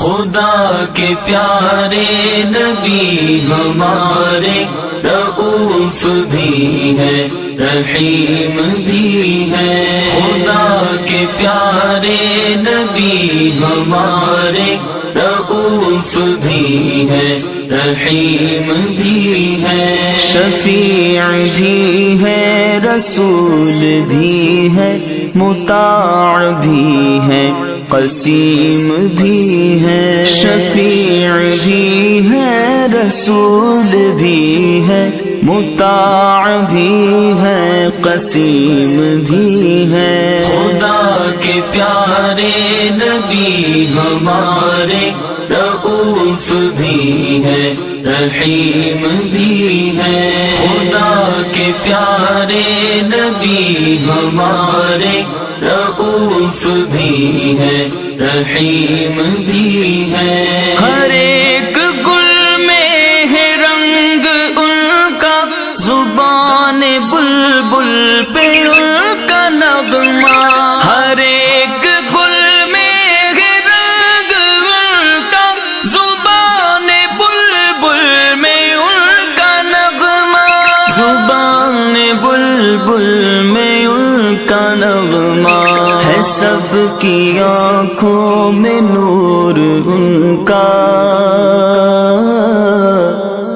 خدا کے پیارے نبی ہمارے رؤوف بھی ہے رحیم بھی ہے، خدا کے پیارے نبی ہمارے رؤوف بھی ہے رحیم بھی ہے، شفیع بھی ہے رسول بھی ہے مطاع بھی ہے قسیم بھی ہے، شفیع بھی ہے رسول بھی ہے مطاع بھی ہے قسیم بھی ہے، خدا کے پیارے نبی ہمارے رؤوف بھی ہے رحیم بھی ہے، خدا کے پیارے نبی ہمارے رؤوف بھی ہے رحیم بھی ہے، ہر ایک گل میں ہے رنگ ان کا، زبان بلبل پہ ان کا نغمہ، ہر ایک گل میں ہے رنگ ان کا، زبان بلبل میں ان کا نغمہ، زبان بلبل میں ان کا نغمہ ہے، سب کی آنکھوں میں نور ان کا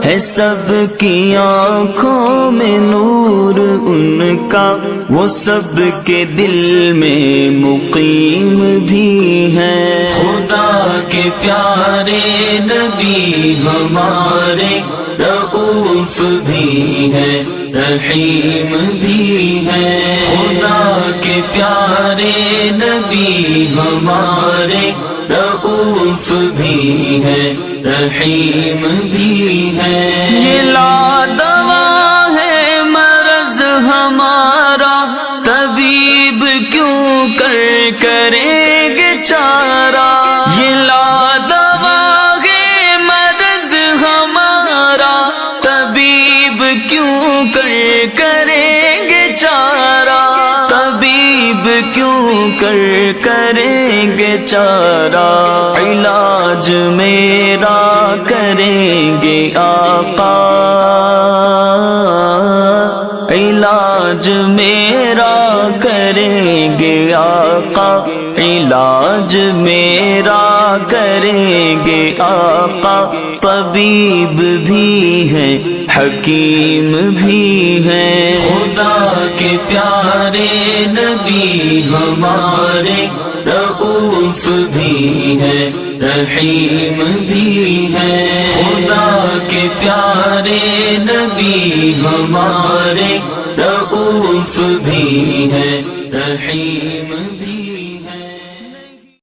ہے، سب کی آنکھوں میں نور ان کا، وہ سب کے دل میں مقیم بھی ہے، خدا کے پیارے نبی ہمارے رؤوف بھی ہے رحیم بھی ہے، خدا کے پیارے نبی ہمارے رؤوف بھی ہے رحیم بھی ہے، یہ لا دوا ہے مرض ہمارا، طبیب کیوں کریں گے چارہ، یہ لا دوا ہے مرض ہمارا، طبیب کیوں کریں گے چارہ، طبیب کیوں کریں گے چارہ، علاج میرا کریں گے آقا، علاج میرا کریں گے آقا، علاج میرا کریں گے آقا، طبیب بھی ہے حکیم بھی ہے، خدا کے پیارے نبی ہمارے رؤوف بھی ہے رحیم بھی ہے، خدا کے پیارے نبی ہمارے رؤوف بھی ہے رحیم بھی